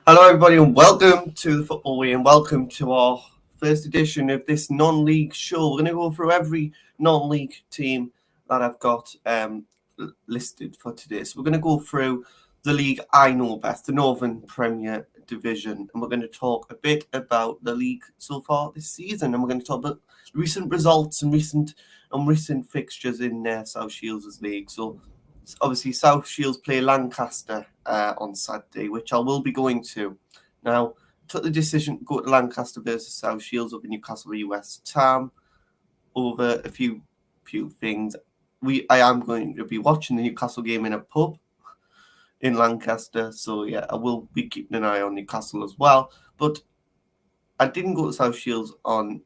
Hello, everybody, and welcome to the Football Way, and welcome to our first edition of this non-league show. We're going to go through every non-league team that I've got listed for today. So we're going to go through the league I know best, the Northern Premier Division, and we're going to talk a bit about the league so far this season, and we're going to talk about recent results and recent fixtures in South Shields' league. So obviously, South Shields play Lancaster on Saturday, which I will be going to. Now, took the decision to go to Lancaster versus South Shields over Newcastle v West Ham over a few things. I am going to be watching the Newcastle game in a pub in Lancaster, so yeah, I will be keeping an eye on Newcastle as well. But I didn't go to South Shields on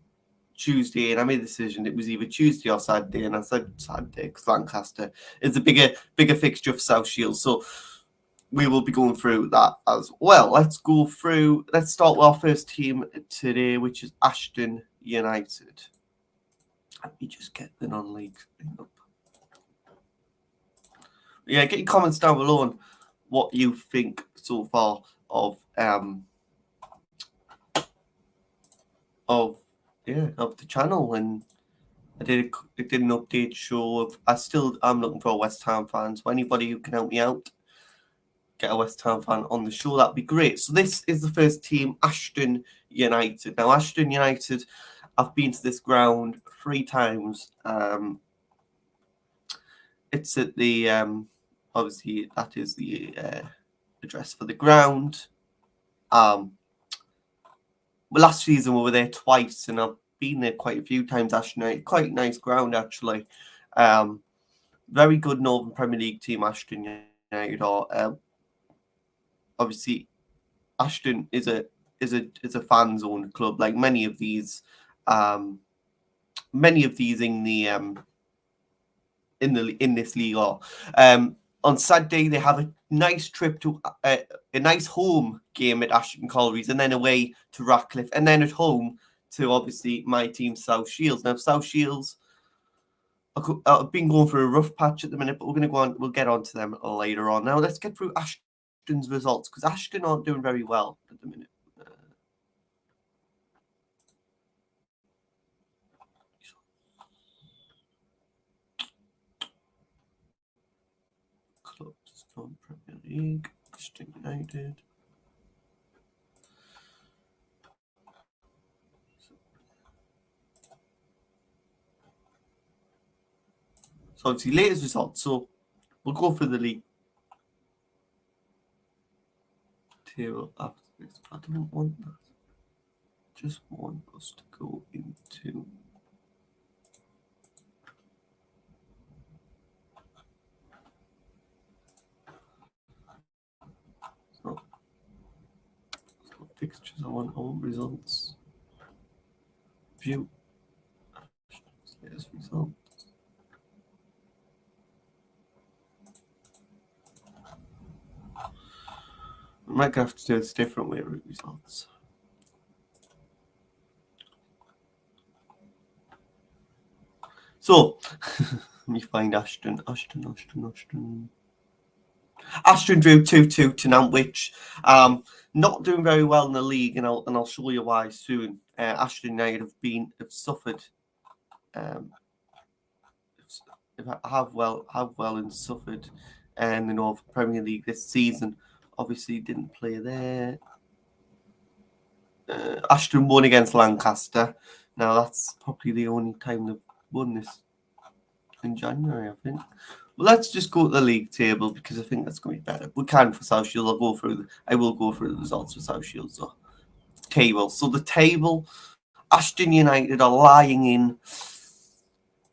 Tuesday, and I made the decision it was either Tuesday or Saturday, and I said Saturday because Lancaster is a bigger fixture for South Shields, so we will be going through that as well. Let's start with our first team today, which is Ashton United. Let me just get the non-league thing up. Yeah, get your comments down below on what you think so far of the channel. And I did an update show I'm looking for a West Ham fan, so anybody who can help me out, get a West Ham fan on the show, that'd be great. So this is the first team, Ashton United. Now, Ashton United, I've been to this ground 3 times. It's at the obviously that is the address for the ground. Last season we were there twice, and I've been there quite a few times. Ashton United, quite nice ground actually. Very good Northern Premier League team, Ashton United are. Obviously, Ashton is a fan zone club, like many of these in this league are. On Saturday they have a nice trip to a nice home game at Ashton Collieries, and then away to Ratcliffe, and then at home to obviously my team South Shields. Now South Shields, I've been going through a rough patch at the minute, but we'll get on to them later on. Now let's get through Ashton's results, because Ashton aren't doing very well at the minute. Clubs, non-Premier League, Ashton United. So obviously latest results. So we'll go for the league table after this. I don't want that. Just want us to go into fixtures. I want all results. View latest results. I might have to do this different way with results. So let me find Ashton. Ashton drew 2-2 to Nantwich. Not doing very well in the league, and I'll show you why soon. Ashton United have suffered. Have well and suffered in the North Premier League this season. Obviously didn't play there. Ashton won against Lancaster. Now that's probably the only time they've won this in January, I think. Well, let's just go to the league table, because I think that's going to be better. We can for South Shields. I will go through the results for South Shields. Table. So the table, Ashton United are lying in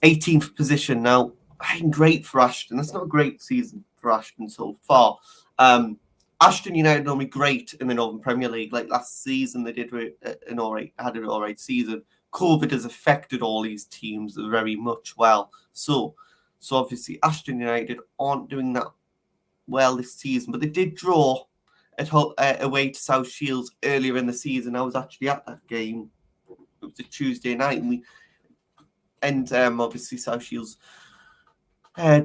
18th position now. Ain't great for Ashton. That's not a great season for Ashton so far. Ashton United normally great in the Northern Premier League. Like last season, they did had an all right season. COVID has affected all these teams very much well. So obviously Ashton United aren't doing that well this season, but they did draw away to South Shields earlier in the season. I was actually at that game. It was a Tuesday night, and obviously South Shields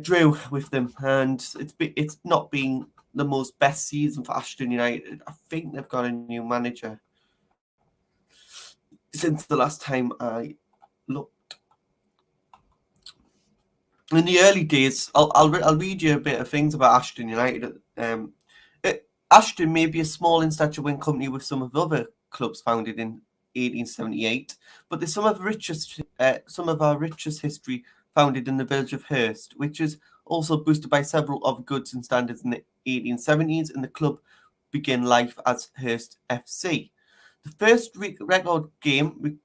drew with them, and it's not been the most best season for Ashton United. I think they've got a new manager since the last time I looked. In the early days, I'll read you a bit of things about Ashton United. Ashton may be a small in stature when company with some of the other clubs founded in 1878, but there's some of our richest history founded in the village of Hurst, which is also boosted by several other goods and standards in the 1870s, and the club began life as Hurst FC. The first record game we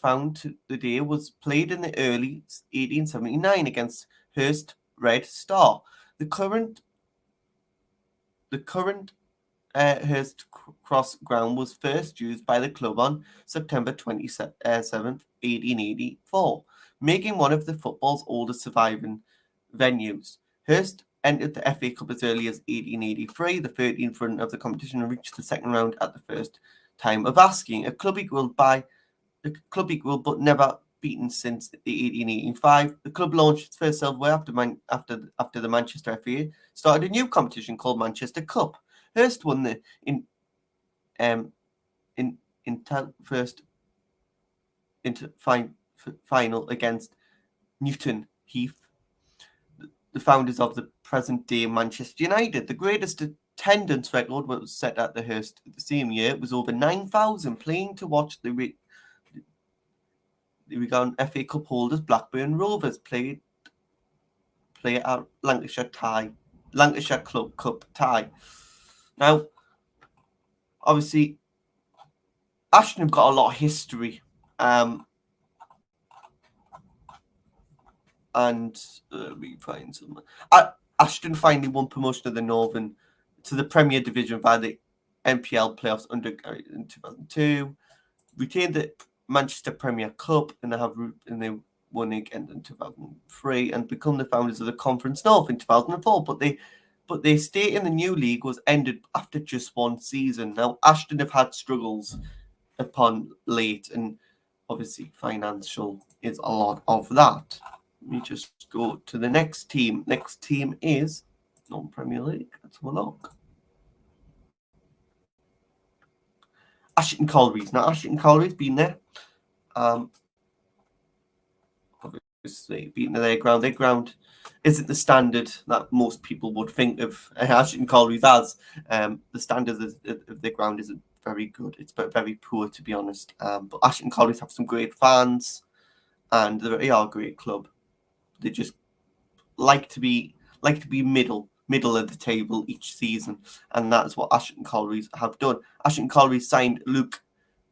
found today was played in the early 1879 against Hurst Red Star. The current Hurst Cross ground was first used by the club on September 27th, 1884, making one of the football's oldest surviving venues. Hurst entered the FA Cup as early as 1883, the 13th run of the competition, and reached the second round at the first time of asking. A club equal but never beaten since the 1885. The club launched its first silverware after the Manchester FA started a new competition called Manchester Cup. Hurst won the final against Newton Heath, the founders of the present-day Manchester United. The greatest attendance record was set at the Hurst the same year. It was over 9,000 playing to watch the Wigan FA Cup holders Blackburn Rovers play at Lancashire Club Cup tie. Now, obviously, Ashton have got a lot of history, and let me find some. Ashton finally won promotion of the Northern to the Premier Division via the NPL playoffs in 2002. Retained the Manchester Premier Cup, and they won again in 2003, and become the founders of the Conference North in 2004. But their stay in the new league was ended after just one season. Now, Ashton have had struggles upon late, and obviously financial is a lot of that. Let me just go to the next team. Next team is non-Premier League. Let's have a look. Ashton Colliery's. Now, Ashton Colliery's been there. Obviously, beating their ground. Their ground isn't the standard that most people would think of Ashton Colliery's as. The standard of their ground isn't very good. It's very poor, to be honest. But Ashton Colliery's have some great fans, and they are a great club. They just like to be middle of the table each season, and that's what Ashton Colliery's have done. Ashton Colliery signed Luke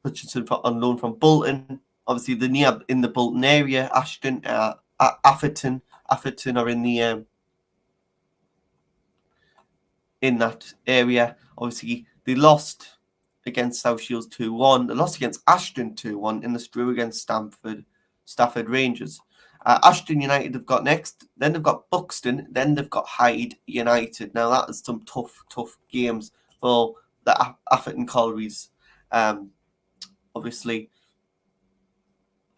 Hutchinson on loan from Bolton. Obviously, they're near in the Bolton area. Ashton, Atherton are in that area. Obviously, they lost against South Shields 2-1. They lost against Ashton 2-1 in the Strew against Stafford Rangers. Ashton United have got next. Then they've got Buxton. Then they've got Hyde United. Now that is some tough games for the Atherton Collieries. Obviously,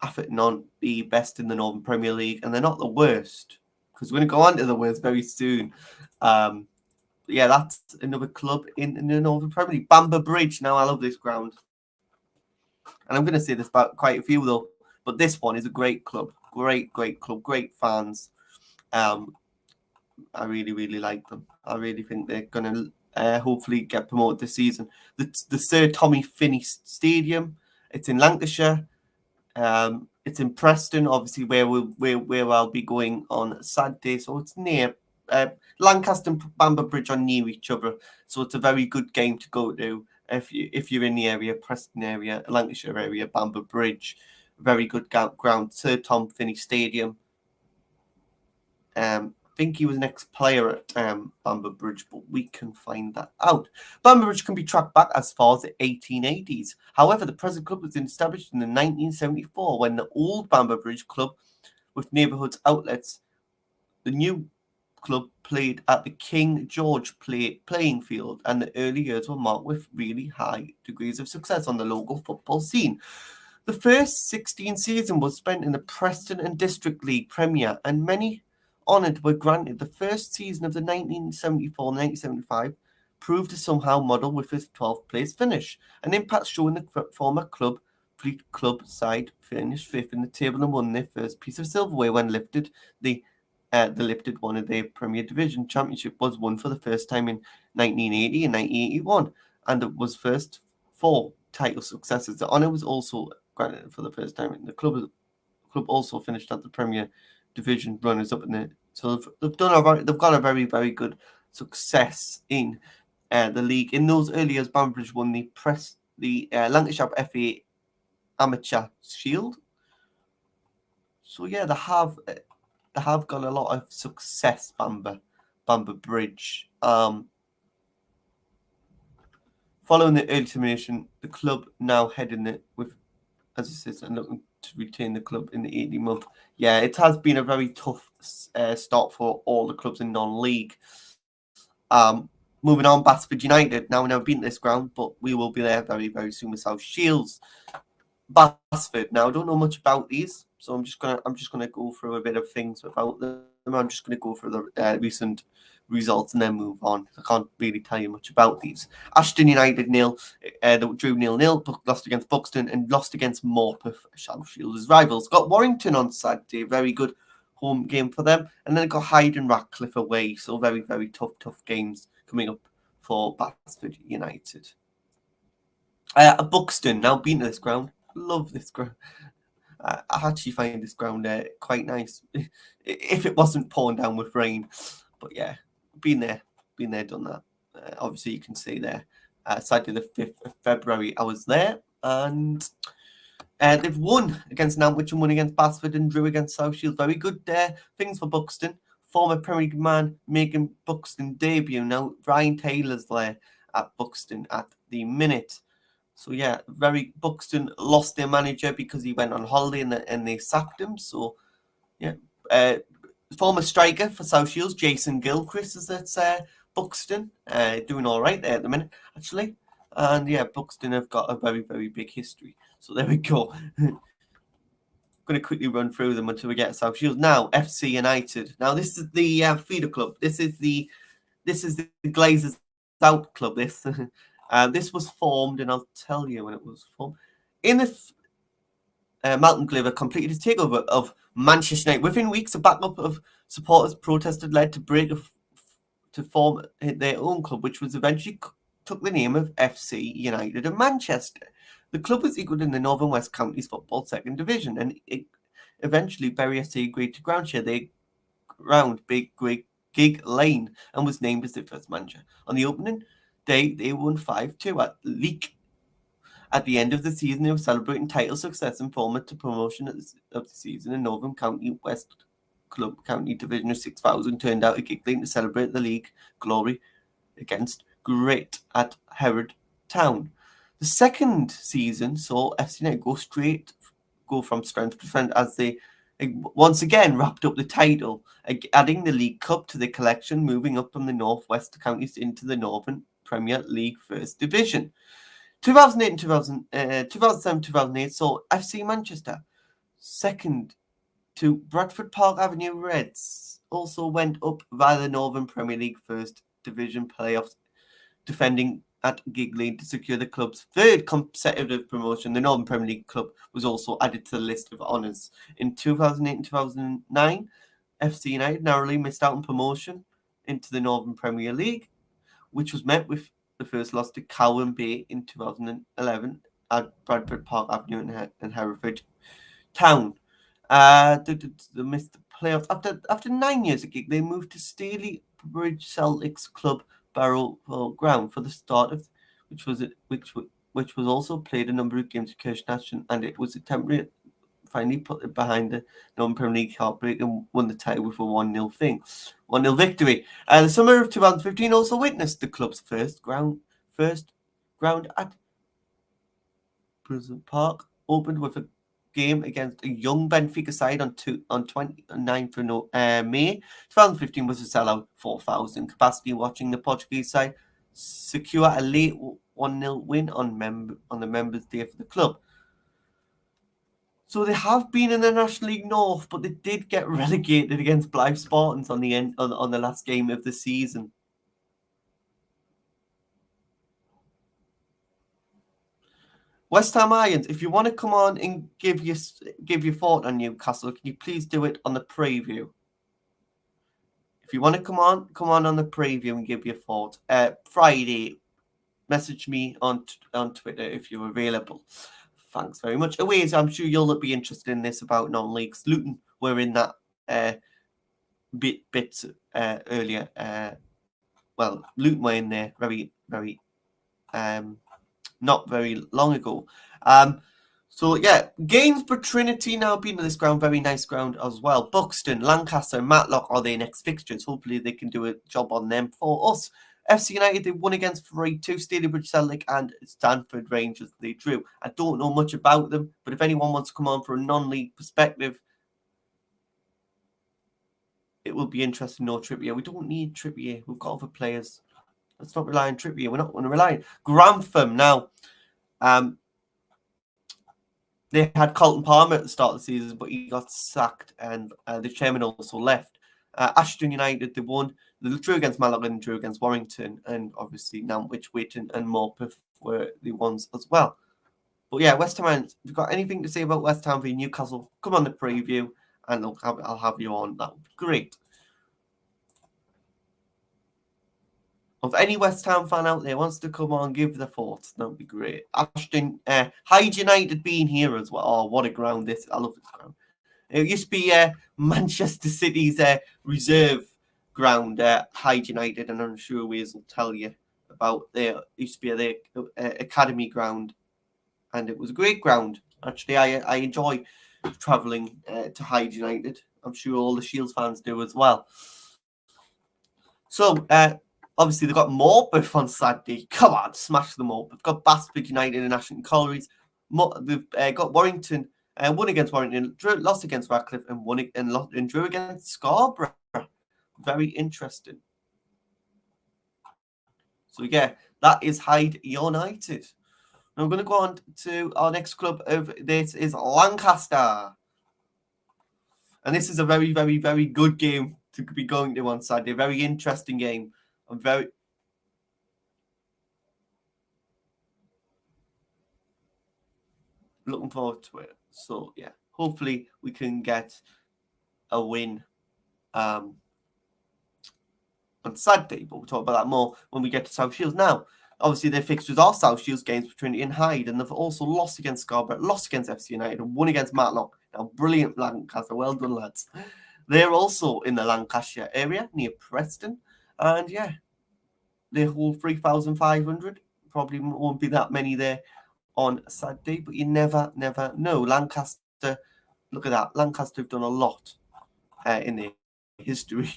Atherton aren't the best in the Northern Premier League, and they're not the worst, because we're going to go on to the worst very soon. Yeah, that's another club in the Northern Premier League. Bamber Bridge. Now, I love this ground, and I'm going to say this about quite a few though, but this one is a great club. Great club, great fans. I really like them. I really think they're going to hopefully get promoted this season. The Sir Tommy Finney Stadium. It's in Lancashire. It's in Preston, obviously, where I'll be going on Saturday. So it's near Lancaster and Bamber Bridge are near each other. So it's a very good game to go to if you're in the area, Preston area, Lancashire area, Bamber Bridge. Very good ground, Sir Tom Finney Stadium. I think he was an ex-player at Bamber Bridge, but we can find that out. Bamber Bridge can be tracked back as far as the 1880s. However, the present club was established in 1974 when the old Bamber Bridge club with neighbourhood outlets, the new club played at the King George playing field, and the early years were marked with really high degrees of success on the local football scene. The first 16 season was spent in the Preston and District League Premier, and many honoured were granted the first season of the 1974-1975 proved to somehow model with his 12th place finish, an impact showing the former Fleet Club side finished 5th in the table and won their first piece of silverware when the lifted one of their Premier Division championship was won for the first time in 1980 and 1981, and it was first 4 title successes. The honour was also granted for the first time, and the club also finished at the Premier Division runners up in it. So they've got a very, very good success in the league. In those early years, Banbridge won the Lancashire FA Amateur Shield. So yeah, they have got a lot of success, Bamber Bridge. Following the early termination, the club now heading it with, as I said, and looking to retain the club in the 80-month. Yeah, it has been a very tough start for all the clubs in non-league. Moving on, Basford United. Now, we've never been to this ground, but we will be there very, very soon with South Shields. Basford. Now, I don't know much about these, so I'm just gonna go through a bit of things about them. I'm just gonna go through the recent results and then move on. I can't really tell you much about these. Ashton United 0, they drew 0-0, lost against Buxton and lost against Morpeth, South Shields' rivals. Got Warrington on Saturday, very good home game for them, and then got Hyde and Ratcliffe away. So very, very tough games coming up for Basford United. Buxton, now been to this ground. Love this ground. I actually find this ground quite nice if it wasn't pouring down with rain. But yeah, been there, done that. Obviously, you can see there. Saturday the 5th of February, I was there, and they've won against Nantwich and won against Basford and drew against South Shields. Very good things for Buxton. Former Premier League man making Buxton debut. Now, Ryan Taylor's there at Buxton at the minute. So yeah, Buxton lost their manager because he went on holiday and they sacked him. So yeah, former striker for South Shields, Jason Gilchrist, is at Buxton, doing all right there at the minute actually. And yeah, Buxton have got a very, very big history. So there we go. I'm going to quickly run through them until we get to South Shields. Now, FC United. Now this is the feeder club. This is the Glazers Out club. This was formed, and I'll tell you when it was formed. In this, Malcolm Gliver completed his takeover of Manchester United. Within weeks, a backup of supporters protested led to form their own club, which was eventually took the name of FC United of Manchester. The club was equalled in the Northern West Counties Football Second Division, and eventually Bury FC agreed to ground share their ground, Gig Lane, and was named as their first manager. On the opening day, they won 5-2 at Leek. At the end of the season, they were celebrating title success and forward to promotion of the season in Northern County West Club County Division of 6,000 turned out at Gig Lane to celebrate the league glory against Great at Herod Town. The second season saw FC United go from strength to strength as they once again wrapped up the title, adding the League Cup to their collection, moving up from the Northwest counties into the Northern Premier League First Division. 2007-2008 saw FC Manchester second to Bradford Park Avenue Reds, also went up via the Northern Premier League First Division playoffs, defending at Gig Lane to secure the club's third consecutive promotion. The Northern Premier League club was also added to the list of honours. In 2008 and 2009, FC United narrowly missed out on promotion into the Northern Premier League, which was met with the first loss to Cowan Bay in 2011 at Bradford Park Avenue in Hereford Town. They missed the playoffs. After 9 years at Gig, they moved to Staley Bridge Celtics Club Barrow Ground for the start of which was also played a number of games at Kirchnaston, and it was a temporary finally put it behind the Northern Premier League heartbreak and won the title with a 1-0 victory. The summer of 2015 also witnessed the club's first ground at Prison Park opened with a game against a young Benfica side on 29th of May. 2015 was a sellout 4,000 capacity, watching the Portuguese side secure a late 1-0 win on the members' day for the club. So they have been in the National League North, but they did get relegated against Blythe Spartans on the last game of the season. West Ham Irons, if you want to come on and give your thought on Newcastle, can you please do it on the preview? If you want to come on the preview and give your thought. Friday, message me on Twitter if you're available. Thanks very much. Anyways, I'm sure you'll be interested in this about non-leagues. Luton were in that bit earlier. Well, Luton were in there very not very long ago. So yeah, Gainsborough Trinity now been to this ground, very nice ground as well. Buxton, Lancaster, Matlock are their next fixtures. Hopefully they can do a job on them for us. FC United, they won against 3-2, Stalybridge Celtic and Stanford Rangers they drew. I don't know much about them, but if anyone wants to come on for a non-league perspective, it will be interesting to know Trippier. We don't need Trippier. We've got other players. Let's not rely on Trippier. We're not going to rely on Grantham now. They had Colton Palmer at the start of the season, but he got sacked, and the chairman also left. Ashton United, they won. They drew against Malaga and drew against Warrington, and obviously Nantwich, Witton, and Morpeth were the ones as well. But yeah, West Ham, if you've got anything to say about West Ham v Newcastle, come on the preview, and I'll have you on. That would be great. If any West Ham fan out there wants to come on, give the thoughts, that would be great. Ashton, Hyde United being here as well. Oh, what a ground this! I love this ground. It used to be Manchester City's reserve ground, Hyde United, and I'm sure Wales will tell you about their used to be their academy ground, and it was a great ground. Actually, I enjoy travelling to Hyde United. I'm sure all the Shields fans do as well. So, obviously, they've got Morpeth on Saturday. Come on, smash them all. They've got Basford United and Ashton Collieries. They've got Warrington. Won against Warrington, lost against Radcliffe, and drew against Scarborough. Very interesting. So yeah, that is Hyde United. Now I'm going to go on to our next club. This is Lancaster, and this is a very, very, very good game to be going to on Saturday. A very interesting game. I'm very looking forward to it. So yeah, hopefully we can get a win on Saturday, but we'll talk about that more when we get to South Shields. Now, obviously their fixtures are South Shields games for Trinity and Hyde, and they've also lost against Scarborough, lost against FC United, and won against Matlock. Now, brilliant Lancaster, well done lads. They're also in the Lancaster area near Preston, and yeah, they hold 3,500. Probably won't be that many there on Saturday, but you never know. Lancaster, look at that. Lancaster have done a lot in their history.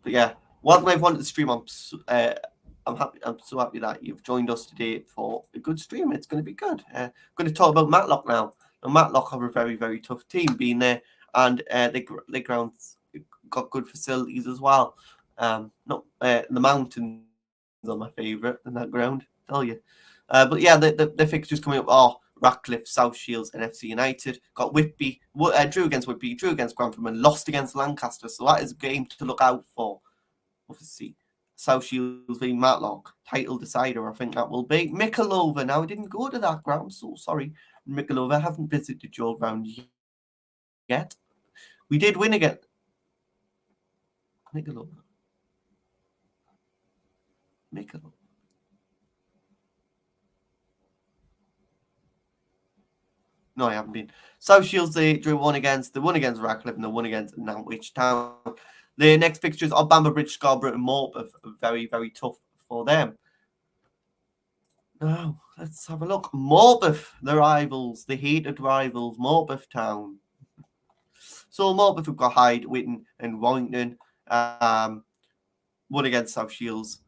But yeah, welcome everyone to the stream. I'm so happy that you've joined us today for a good stream. It's going to be good. I'm going to talk about Matlock now. Now Matlock have a very, very tough team being there, and the grounds got good facilities as well. Not the mountains are my favourite in that ground, I tell you. But yeah, the fixtures coming up are Radcliffe, South Shields, and FC United. Got Whitby, drew against Whitby, drew against Grantham, and lost against Lancaster. So that is a game to look out for. Obviously, South Shields v Matlock, title decider, I think that will be. Micklova, now I didn't go to that ground, I'm so sorry. Micklova, I haven't visited your ground yet. We did win again. Micklova. No, I haven't been. South Shields, they won against Radcliffe, and they won against Nantwich Town. The next fixtures are Bamber Bridge, Scarborough, and Morpeth. Very, very tough for them. Now, let's have a look. Morpeth, the rivals, the hated rivals, Morpeth Town. So Morpeth have got Hyde, Witton, and Warrington. Won against South Shields,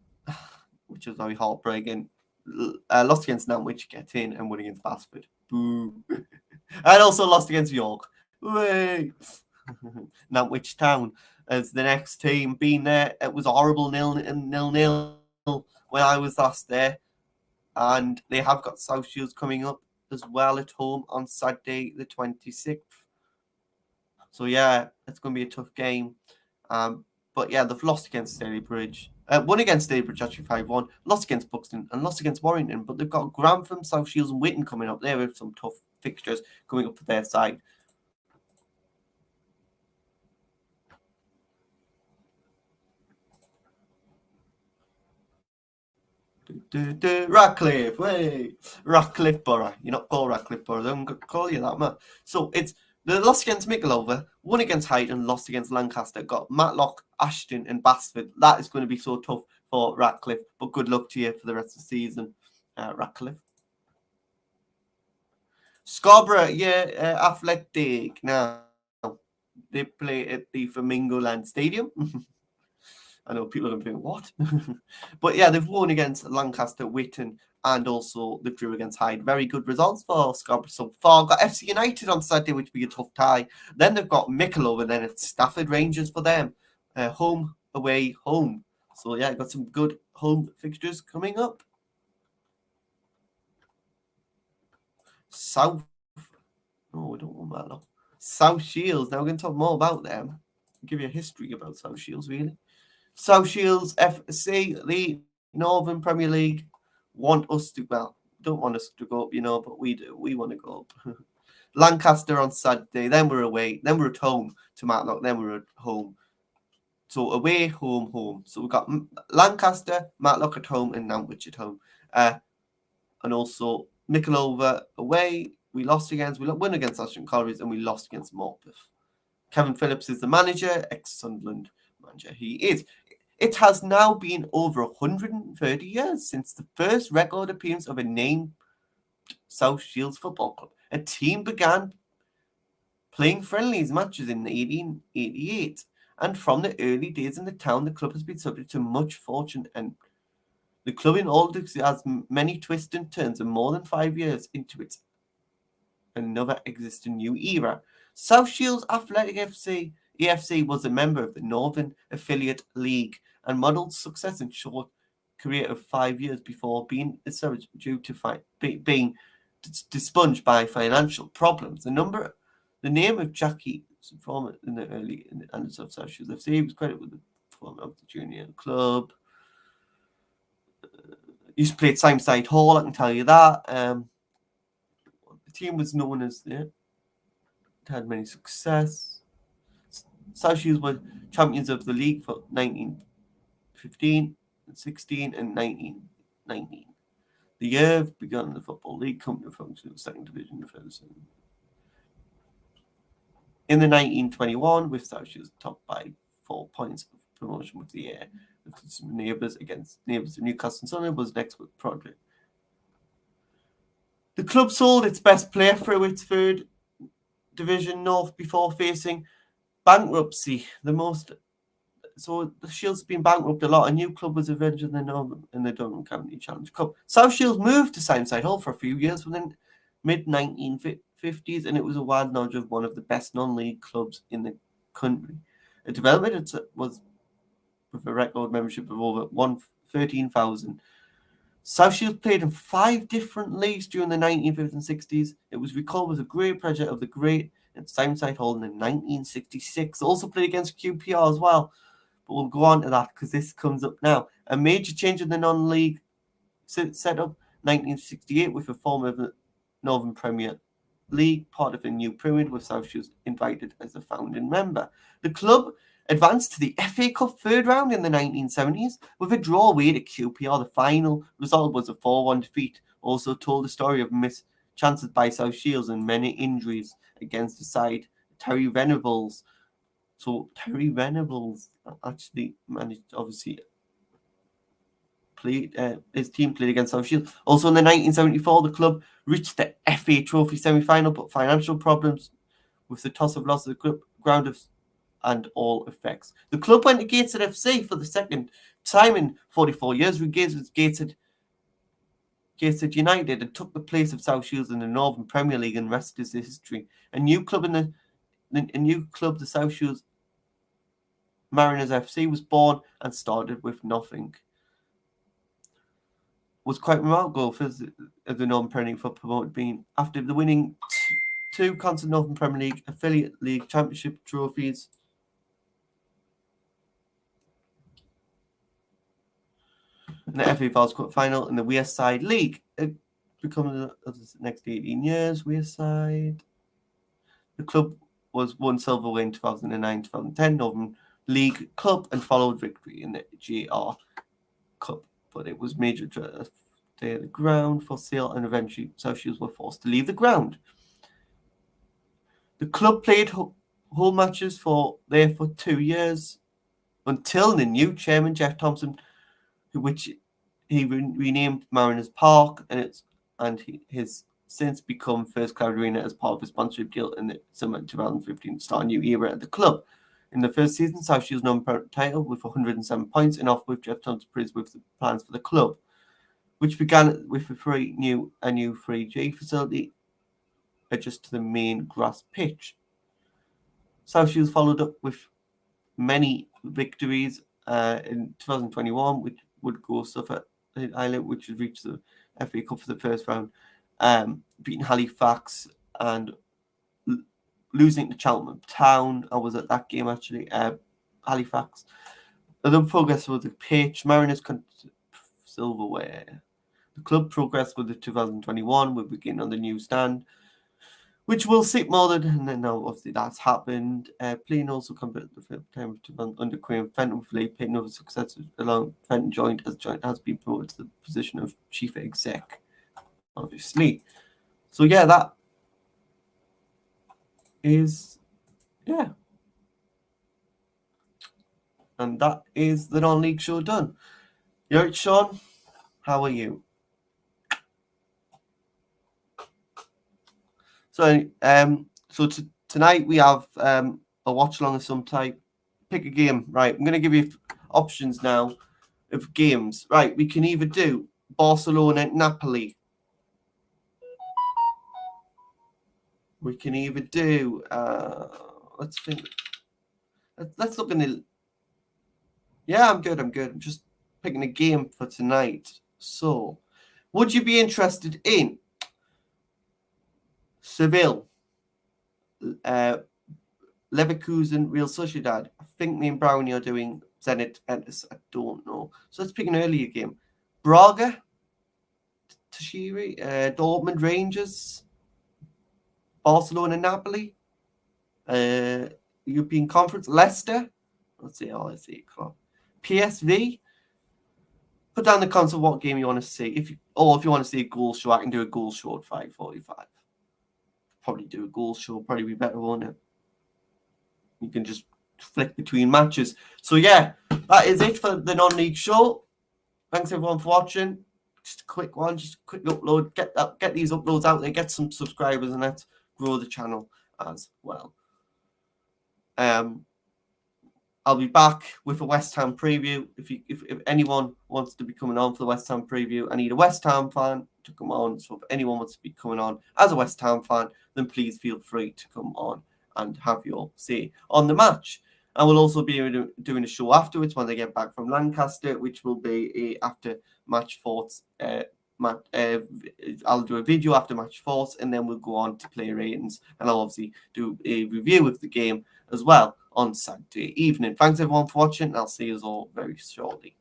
which was very heartbreaking. Lost against Nantwich, get in, and won against Basford. Boo. And also lost against York. Way. Nantwich Town as the next team. Being there, it was horrible 0-0 when I was last there. And they have got South Shields coming up. as well at home on Saturday the 26th. So yeah, it's going to be a tough game. But yeah, they've lost against Stalybridge. Won against Stalybridge actually 5-1. Lost against Buxton and lost against Warrington. But they've got Grantham, South Shields and Witton coming up there with some tough fixtures coming up for their side. Ratcliffe, way Ratcliffe Borough. You're not called Ratcliffe Borough. They don't call you that, man. So it's the loss against Mickletover, won against Hayden, lost against Lancaster. Got Matlock, Ashton, and Basford. That is going to be so tough for Ratcliffe. But good luck to you for the rest of the season, Ratcliffe. Scarborough, yeah, Athletic. Now they play at the Flamingo Land Stadium. I know people are going to think, what? But yeah, they've won against Lancaster, Witton, and also they drew against Hyde. Very good results for Scarborough so far. Got FC United on Saturday, which will be a tough tie. Then they've got Mickletover, then it's Stafford Rangers for them. Home, away, home. So yeah, got some good home fixtures coming up. South. Oh, I don't want that now. South Shields. Now we're going to talk more about them. I'll give you a history about South Shields, really. South Shields FC, the Northern Premier League, don't want us to go up, but we do. We want to go up. Lancaster on Saturday, then we're away, then we're at home to Matlock, then we're at home. So away, home, home. So we've got Lancaster, Matlock at home, and Nantwich at home. And also Mickletover away. We won against Ashton Colliery, and we lost against Morpeth. Kevin Phillips is the manager, ex-Sunderland manager. He is. It has now been over 130 years since the first record appearance of a named South Shields Football Club. A team began playing friendlies matches in 1888, and from the early days in the town, the club has been subject to much fortune, and the club in all has many twists and turns, and more than 5 years into its another existing new era. South Shields Athletic EFC was a member of the Northern Affiliate League and modelled success in short career of 5 years before being established due to being sponged by financial problems. The name of Jackie, former in the early annals of South Shields FC, was credited with the former of the junior club. Used to play at Simeside Hall, I can tell you that. The team was known as had many success. South Shields were champions of the league for 1915, 16, and 1919. The year began the Football League company function in the second division of Ferguson. In the 1921, with South Shields topped by 4 points of promotion with the year. Neighbours of Newcastle and Sunderland was next with project. The club sold its best player through its third division north before facing bankruptcy. So the Shields have been bankrupt a lot. A new club was eventually in the Durham County Challenge Cup. South Shields moved to Simeside Hall for a few years within mid-1950s, and it was a wide knowledge of one of the best non-league clubs in the country. A development was with a record membership of over 13,000. South Shields played in 5 different leagues during the 1950s and 60s. It was recalled as a great project of the great at Simeside Hall in 1966. Also played against QPR as well. But we'll go on to that because this comes up now. A major change in the non-league setup, 1968, with the form of the Northern Premier League, part of a new pyramid, with South Shields invited as a founding member. The club advanced to the FA Cup third round in the 1970s with a draw away to QPR. The final result was a 4-1 defeat. Also told the story of missed chances by South Shields and many injuries against the side. Terry Venables. So Terry Venables actually managed, obviously, his team played against South Shields. Also in the 1974, the club reached the FA Trophy semi-final, but financial problems with the toss of loss of the club ground and all effects. The club went to Gateshead FC for the second time in 44 years, regained Gateshead United and took the place of South Shields in the Northern Premier League, and rest is history. A new club, the South Shields Mariners FC, was born and started with nothing. was quite remarkable for the Northern Premier League for promoted being after the winning two constant Northern Premier League Affiliate League Championship trophies. And the FA Vals Cup final and the Wearside League. It becomes the next 18 years. Wearside. The club was won silverware in 2009-2010 Northern League Club and followed victory in the GR Cup. But it was major day at the ground for sale and eventually South Shields were forced to leave the ground. The club played home matches for 2 years until the new chairman, Jeff Thompson, which he renamed Mariners Park, and his since become First Cloud Arena as part of a sponsorship deal in the summer 2015 to start a new era at the club. In the first season, South Shields non title with 107 points and off with Jeff Thompson praised with the plans for the club, which began with a new 3G facility adjust to the main grass pitch. South Shields followed up with many victories in 2021, which would go Suffolk Island, which would reach the FA Cup for the first round, beating Halifax and losing to Cheltenham Town. I was at that game actually. Halifax. The progress with the pitch. Mariners silverware. The club progressed with the 2021. We'll begin on the new stand, which will sit more than, and then now obviously that's happened. Playing also compared to the time under Queen Fenton with Lee Payton over success along Fenton has been promoted to the position of chief exec, obviously. So yeah, that is and that is the non-league show done. You alright, Sean? How are you? So tonight we have a watch along of some type. Pick a game, right? I'm going to give you options now of games. Right, we can either do Barcelona and Napoli. We can either do let's think. Let's look in the. Yeah, I'm good. I'm just picking a game for tonight. So, would you be interested in Seville, Leverkusen, Real Sociedad? I think me and Brownie are doing Zenit Entis. I don't know. So let's pick an earlier game. Braga, Tashiri, Dortmund, Rangers, Barcelona, Napoli, European Conference, Leicester. Let's see. Club. PSV. Put down the comments of what game you want to see. If you want to see a goal show, I can do a goal show at 5:45. Probably do a goal show. Probably be better, won't it? You can just flick between matches. So yeah, that is it for the non-league show. Thanks everyone for watching. Just a quick one, just a quick upload. Get these uploads out there. Get some subscribers, and let's grow the channel as well. I'll be back with a West Ham preview. If anyone wants to be coming on for the West Ham preview, I need a West Ham fan to come on. So if anyone wants to be coming on as a West Ham fan, then please feel free to come on and have your say on the match. I will also be doing a show afterwards when they get back from Lancaster, which will be after match thoughts. I'll do a video after match thoughts, and then we'll go on to player ratings, and I'll obviously do a review of the game as well on Saturday evening. Thanks everyone for watching, and I'll see you all very shortly.